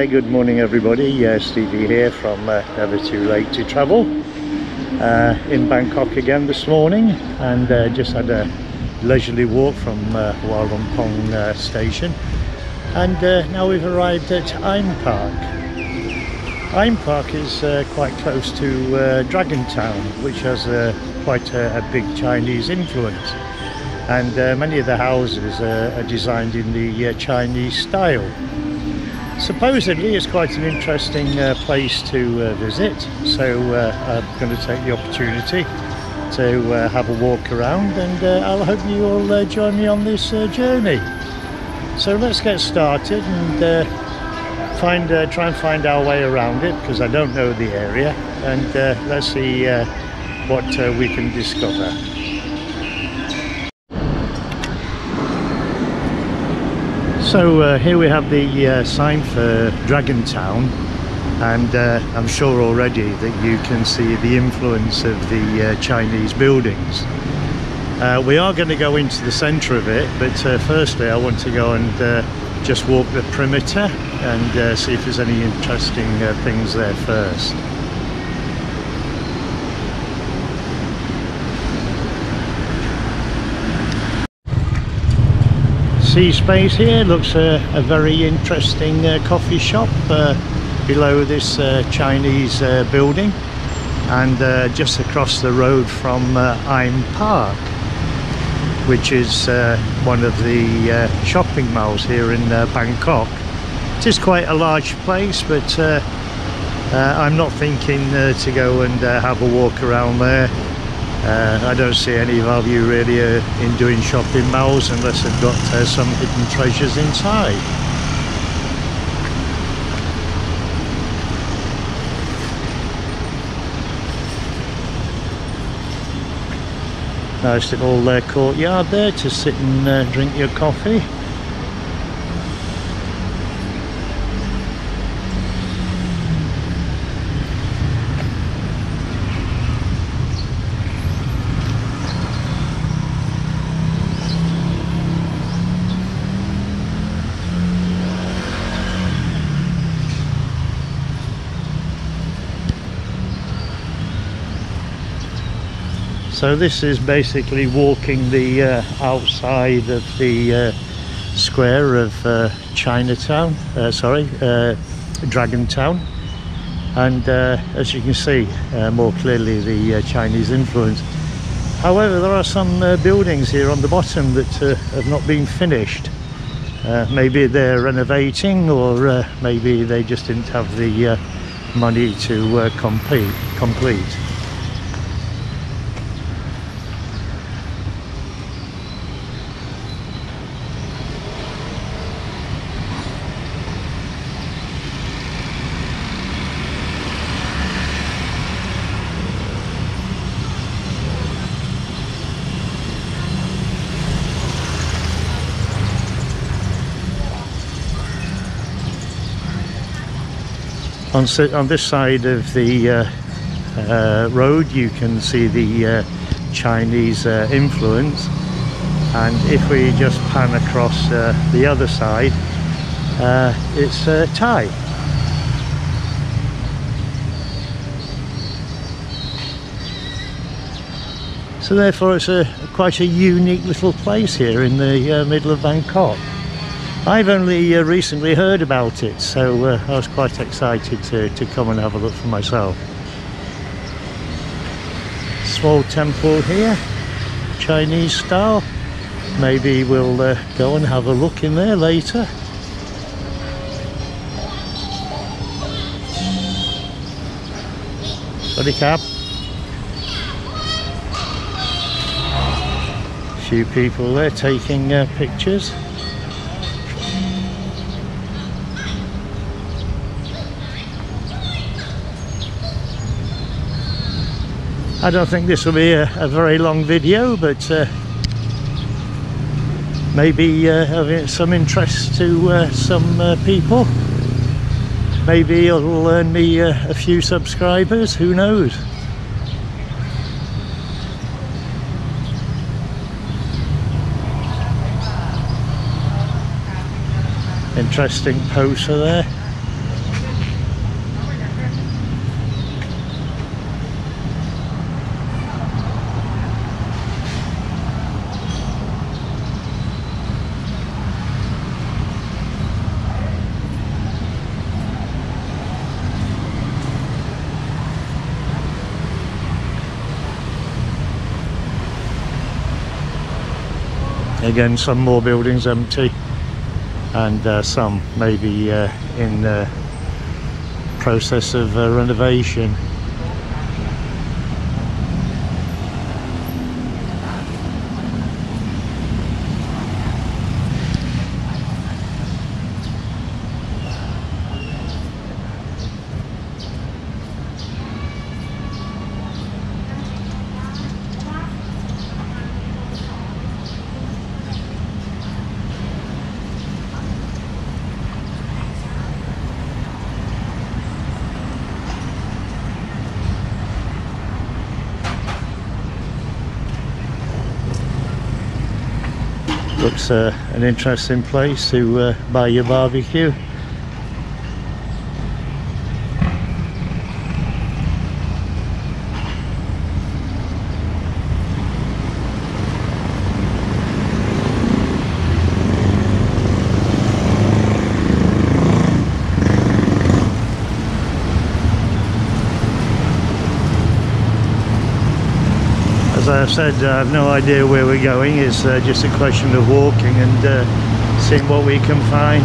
Good morning everybody. Stevie here from Never Too Late to Travel in Bangkok again this morning, and just had a leisurely walk from Hua Lampong Station, and now we've arrived at Aim Park. Aim Park is quite close to Dragon Town, which has quite a big Chinese influence, and many of the houses are designed in the Chinese style. Supposedly it's quite an interesting place to visit, so I'm going to take the opportunity to have a walk around, and I'll hope you all join me on this journey. So let's get started and try and find our way around it, because I don't know the area, and let's see what we can discover. So here we have the sign for Dragon Town, and I'm sure already that you can see the influence of the Chinese buildings. We are going to go into the centre of it, but firstly I want to go and just walk the perimeter and see if there's any interesting things there first. Space here looks a very interesting coffee shop below this Chinese building, and just across the road from Aim Park, which is one of the shopping malls here in Bangkok. It is quite a large place, but I'm not thinking to go and have a walk around there. I don't see any value really in doing shopping malls unless they've got some hidden treasures inside. Nice little courtyard there to sit and drink your coffee. So this is basically walking the outside of the square of Chinatown, Dragon Town, and as you can see more clearly the Chinese influence. However, there are some buildings here on the bottom that have not been finished. Maybe they're renovating, or maybe they just didn't have the money to complete. On this side of the road you can see the Chinese influence, and if we just pan across the other side, it's Thai. So therefore it's quite a unique little place here in the middle of Bangkok. I've only recently heard about it, so I was quite excited to come and have a look for myself. Small temple here, Chinese style. Maybe we'll go and have a look in there later. Buddy cab. A few people there taking pictures. I don't think this will be a very long video, but maybe of some interest to some people. Maybe it'll earn me a few subscribers, who knows. Interesting poster there. Again, some more buildings empty, and some maybe in process of renovation. Looks an interesting place to buy your barbecue. As I said, I have no idea where we're going. It's just a question of walking and seeing what we can find.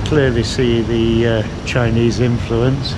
Clearly see the Chinese influence.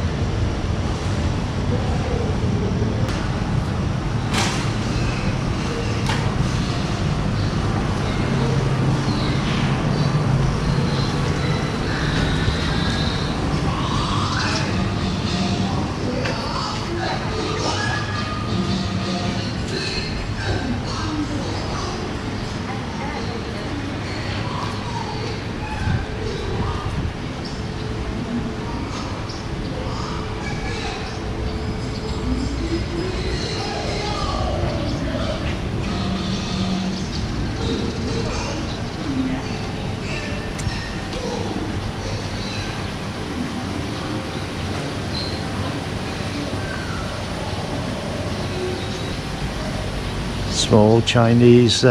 Small Chinese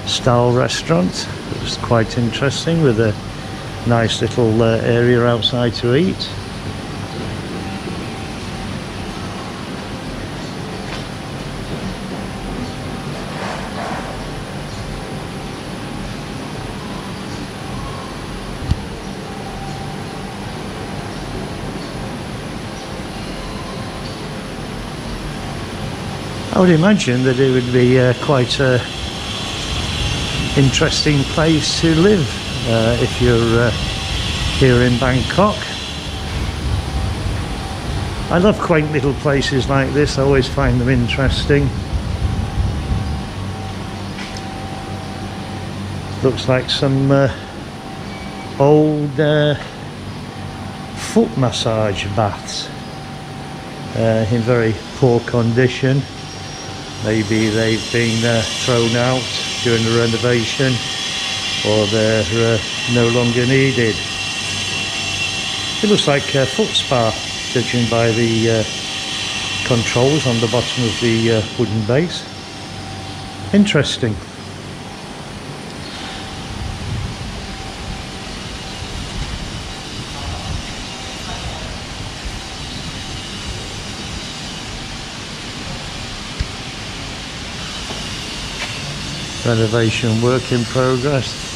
style restaurant. It was quite interesting, with a nice little area outside to eat. I would imagine that it would be quite an interesting place to live if you're here in Bangkok. I love quaint little places like this. I always find them interesting. Looks like some old foot massage baths in very poor condition. Maybe they've been thrown out during the renovation, or they're no longer needed. It looks like a foot spa, judging by the controls on the bottom of the wooden base. Interesting. Renovation work in progress.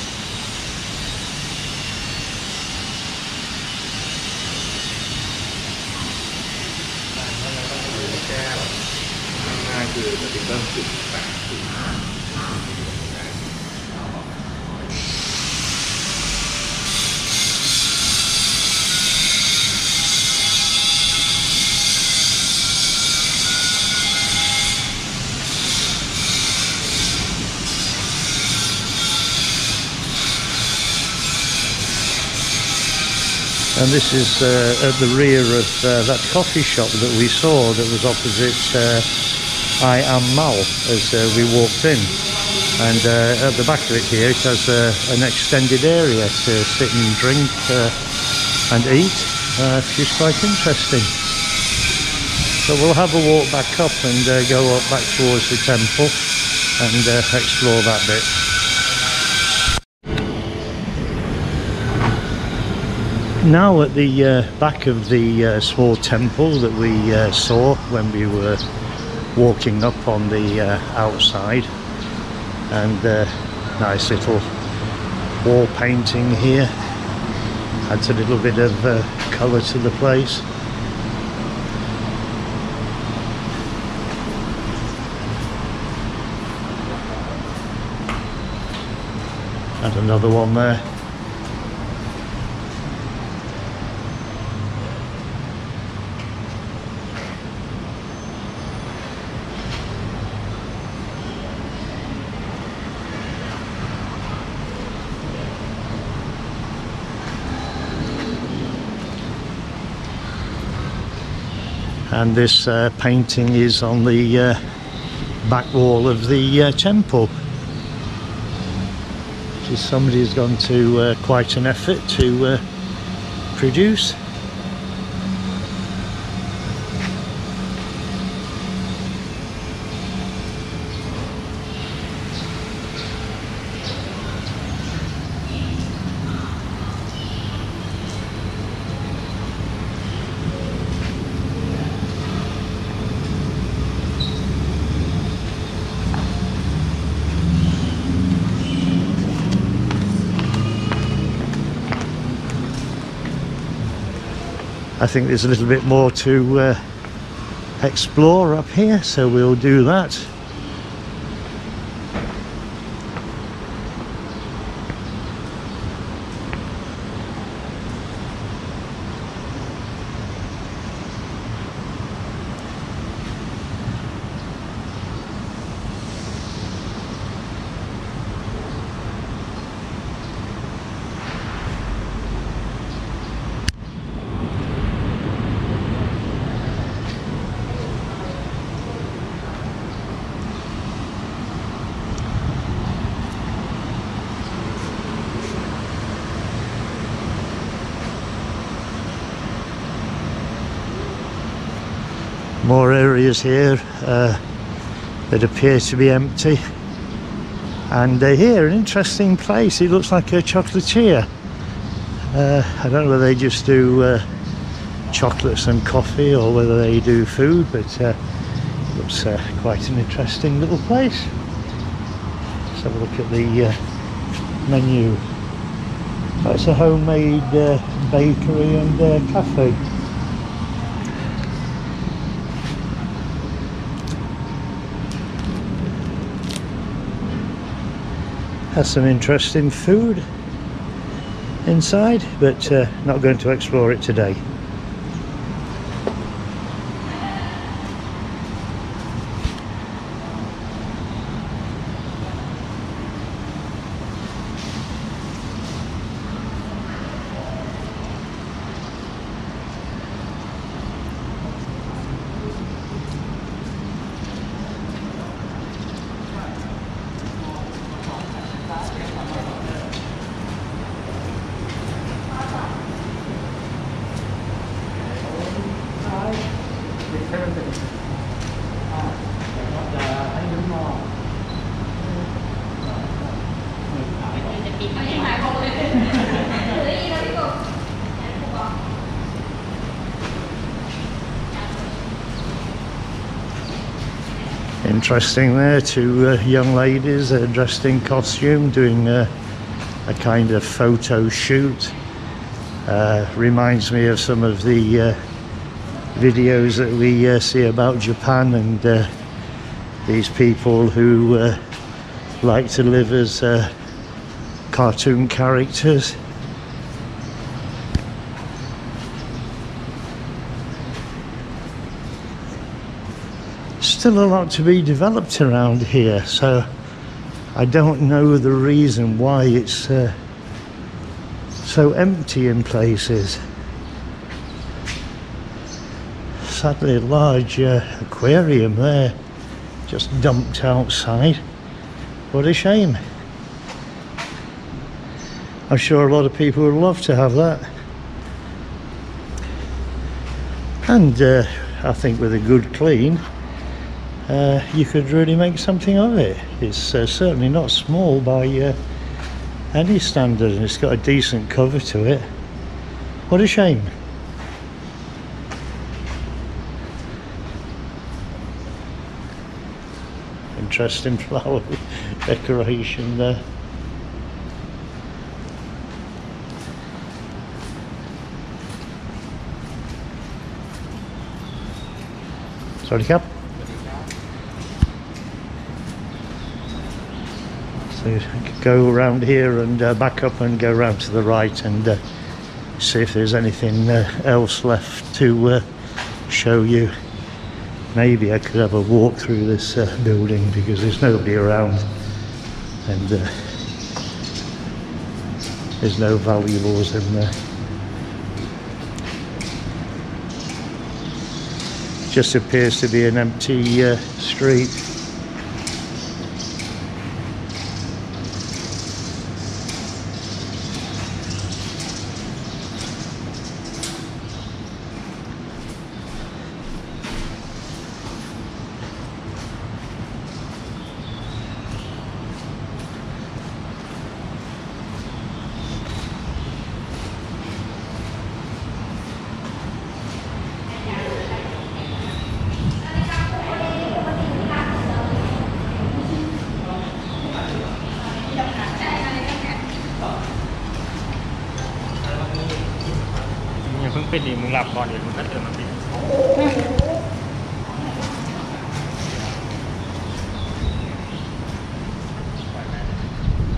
And this is at the rear of that coffee shop that we saw that was opposite I Am Mall as we walked in. And at the back of it here, it has an extended area to sit and drink and eat. It's just quite interesting. So we'll have a walk back up and go up back towards the temple and explore that bit. Now at the back of the small temple that we saw when we were walking up on the outside, and nice little wall painting here, adds a little bit of colour to the place. And another one there. And this painting is on the back wall of the temple. Which somebody has gone to quite an effort to produce. I think there's a little bit more to explore up here, so we'll do that. More areas here that appear to be empty, and here an interesting place. It looks like a chocolatier. I don't know whether they just do chocolates and coffee or whether they do food, but it looks quite an interesting little place. Let's have a look at the menu. Oh, it's a homemade bakery and cafe. Has some interesting food inside, but not going to explore it today. Interesting there, two young ladies dressed in costume doing a kind of photo shoot. Reminds me of some of the videos that we see about Japan, and these people who like to live as cartoon characters. Still a lot to be developed around here, so I don't know the reason why it's so empty in places. Sadly, a large aquarium there, just dumped outside. What a shame. I'm sure a lot of people would love to have that. And I think with a good clean, you could really make something of it. It's certainly not small by any standard, and it's got a decent cover to it. What a shame. Interesting flower decoration there. Sorry, Cap. So you could go around here and back up and go round to the right and see if there's anything else left to show you. Maybe I could have a walk through this building because there's nobody around, and there's no valuables in there. Just appears to be an empty street.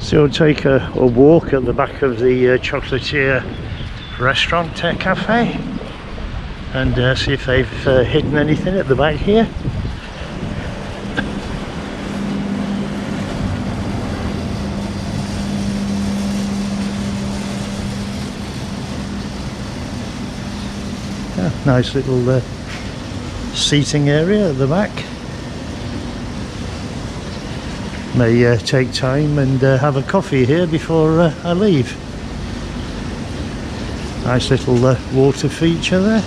So we'll take a walk at the back of the chocolatier restaurant cafe and see if they've hidden anything at the back here. Yeah, nice little seating area at the back. May take time and have a coffee here before I leave. Nice little water feature there.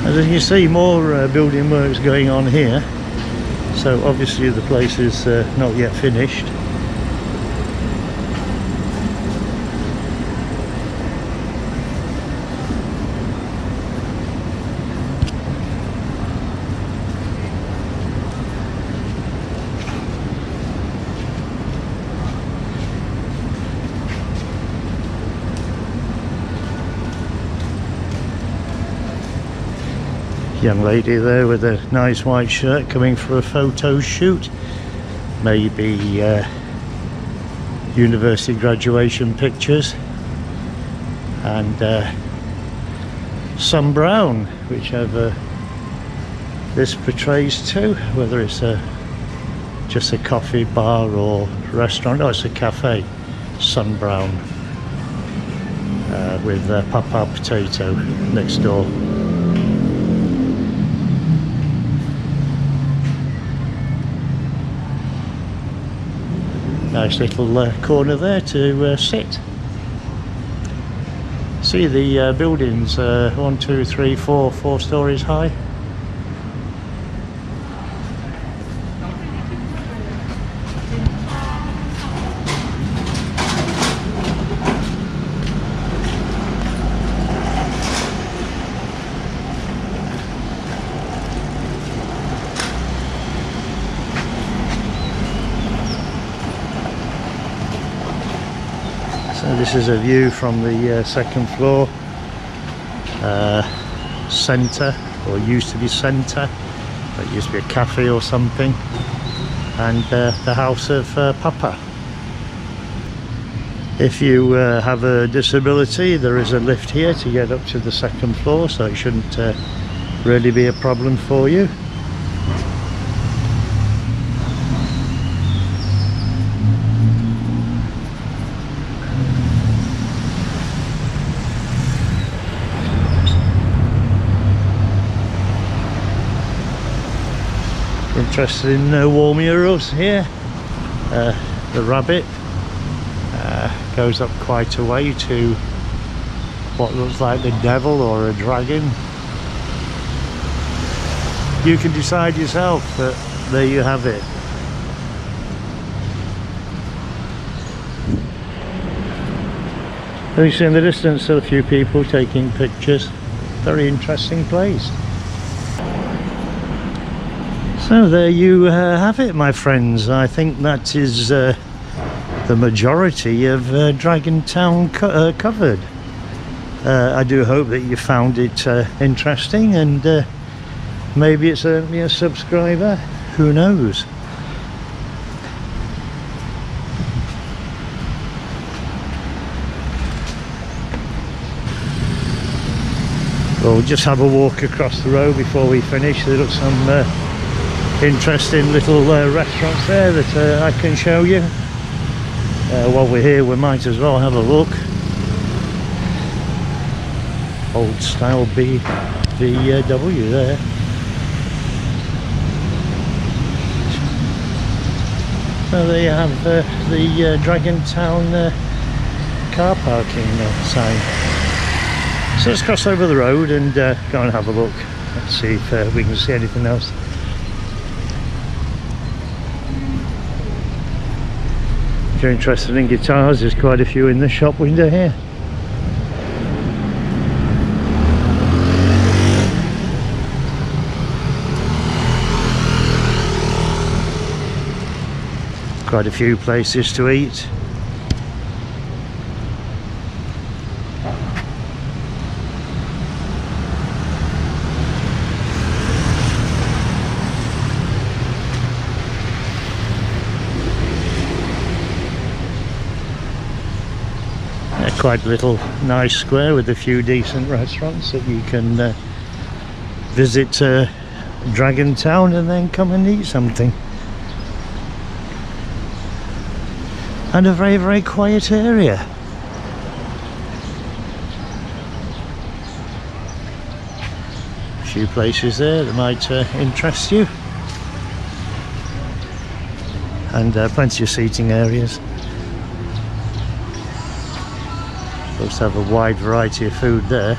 As you see, more building works going on here. So obviously the place is not yet finished. Young lady there with a nice white shirt coming for a photo shoot. Maybe university graduation pictures. And some brown, whichever this portrays to, whether it's just a coffee bar or restaurant. Oh, it's a cafe. Sun brown with papa potato next door. Nice little corner there to sit. See the buildings, 1, 2, 3, 4 stories high. So this is a view from the second floor, centre, or used to be centre. It used to be a cafe or something, and the house of Papa. If you have a disability, there is a lift here to get up to the second floor, so it shouldn't really be a problem for you. interested in wall murals here. The rabbit goes up quite a way to what looks like the devil or a dragon. You can decide yourself, but there you have it. You see in the distance still a few people taking pictures. Very interesting place. So there you have it, my friends. I think that is the majority of Dragon Town covered. I do hope that you found it interesting, and maybe it's earned me a subscriber. Who knows? We'll just have a walk across the road before we finish. There are some interesting little restaurants there that I can show you. While we're here, we might as well have a look. Old style VW there. So there you have the Dragon Town car parking sign. So let's cross over the road and go and have a look. Let's see if we can see anything else. If you're interested in guitars, there's quite a few in the shop window here. Quite a few places to eat. Quite a little nice square with a few decent restaurants that you can visit Dragon Town and then come and eat something. And a very, very quiet area. A few places there that might interest you. And plenty of seating areas. Looks to have a wide variety of food there.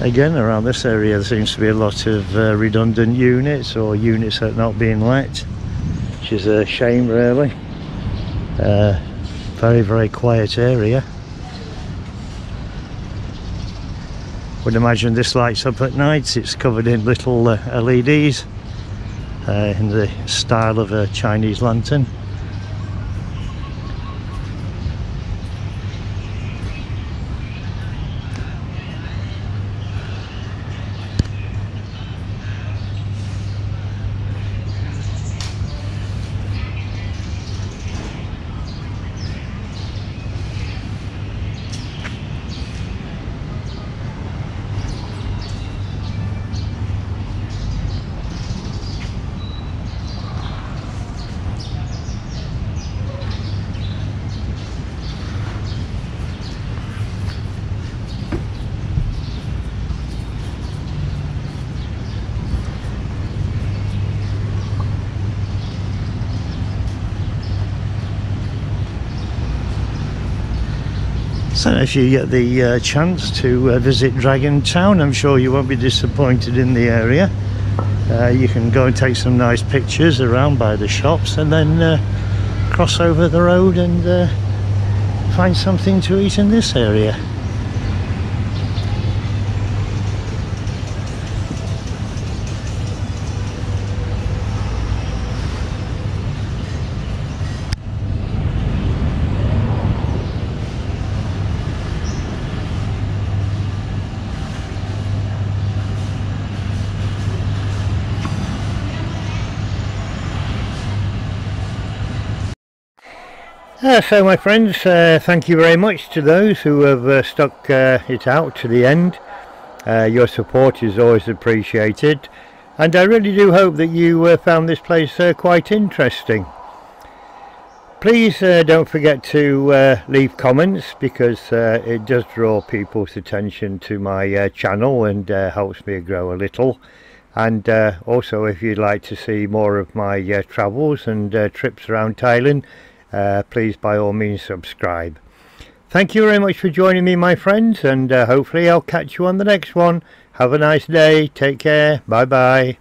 Again, around this area there seems to be a lot of redundant units, or units that are not being let, which is a shame really. Very, very quiet area. Would imagine this lights up at night. It's covered in little LEDs in the style of a Chinese lantern. So if you get the chance to visit Dragon Town, I'm sure you won't be disappointed in the area. You can go and take some nice pictures around by the shops, and then cross over the road and find something to eat in this area. So my friends, thank you very much to those who have stuck it out to the end. Your support is always appreciated, and I really do hope that you found this place quite interesting. Please don't forget to leave comments, because it does draw people's attention to my channel and helps me grow a little. And also, if you'd like to see more of my travels and trips around Thailand, please by all means subscribe. Thank you very much for joining me, my friends, and hopefully I'll catch you on the next one. Have a nice day. Take care. Bye bye.